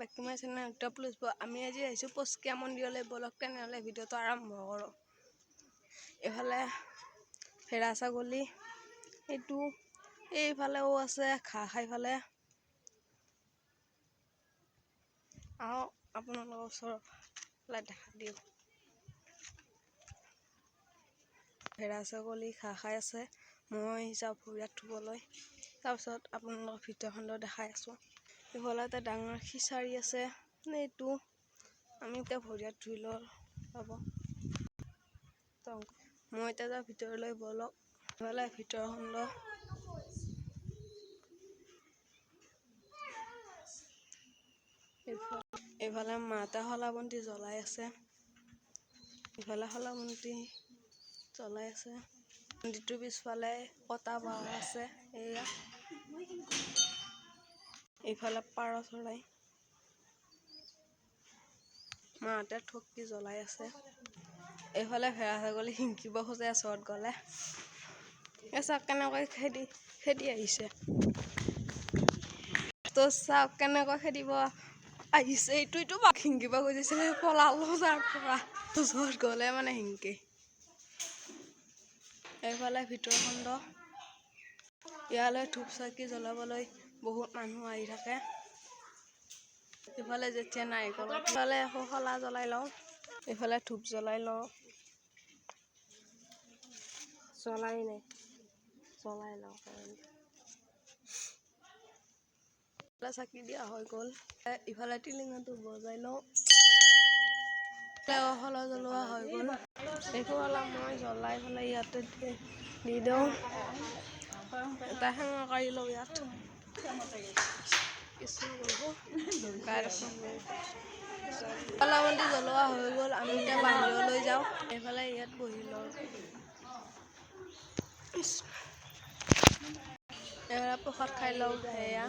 back to my channel Top Plus আমি আজি আহিছো পস্কিয়া মন্দিৰলৈ বলক তেনেহলে ভিডিওটো আৰম্ভ কৰো এফালে ফেৰা ছাগলী এটু এইফালেও আছে ঘাঁহ খাইফালে আও আপোনালোকৰ ওচৰলৈ দেখা দিও ফেৰা ছাগলী ঘাঁহ খাই আছে মই যাও ভৰিয়াত থুবলৈ তাৰ পিছত আপোনালোকৰ ভিডিওখন দেখাই আছো ইফালে এটা ডাঙৰ খিচাৰি আছে এইটো আমি এতিয়া ভৰিয়াত ধুই ল'ব তো মই এতিয়া ভিতৰলৈ বলক ইফালে ভিতৰখন ইফালে মাতা হলাবন্তি জ্বলাই আছে ইফালে হলাবন্তি জ্বলাই আছে মন্দিৰটোৰ পিছফালে কটা বাঁহ আছে এয়া ইফালে পাৰ চৰাই মাতে ঠকি জ্বলাই আছে এইফালে ভেড়া ছাগলী হিংকিব খোজে চৰত গলে চাওক কেনেকৈ খেদি আহিছে তো চাওক কেনেকৈ খেদিব আহিছে এইটো হিংকিব খুজিছিলে পলালো তাৰ পৰা চৰত গলে মানে হিংকে এইফালে ভিতৰখন ইয়ালৈ ধূপ চাকি জ্বলাবলৈ বহুত মানুহ আহি থাকে ইফালে যেতিয়া নাৰিকল ইফালে আকৌ শলা জ্বলাই লওঁ ইফালে ধূপ জ্বলাই লওঁ জ্বলাই লওঁ চাকি দিয়া হৈ গ'ল ইফালে টিলিঙাটো বজাই লওঁ শলা জ্বলোৱা হৈ গ'ল এইটো শলা মই জ্বলাই পেলাই ইয়াতে দি দিওঁ এটা সেঙা কাঢ়ি লওঁ ইয়াত শলাবন্তি জ্বলোৱা হৈ গ'ল আমি এতিয়া বাহিৰলৈ যাওঁ এইফালে ইয়াত বহি লওঁ এবাৰ প্ৰসাদ খাই লওঁ সেয়া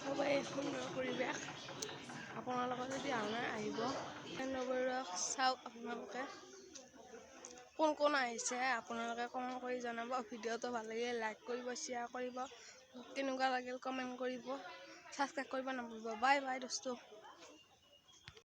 খুবেই সুন্দৰ পৰিৱেশ আপোনালোকে যদি আহে আহিব চাওক আপোনালোকে কোন আহিছে আপোনালোকে কমেণ্ট কৰি জনাব ভিডিওটো ভাল লাগিলে লাইক কৰিব শ্বেয়াৰ কৰিব কেনেকুৱা লাগিল কমেণ্ট কৰিব সাবস্ক্ৰাইব কৰিব নাপাহৰিব বাই বাই দোস্তো।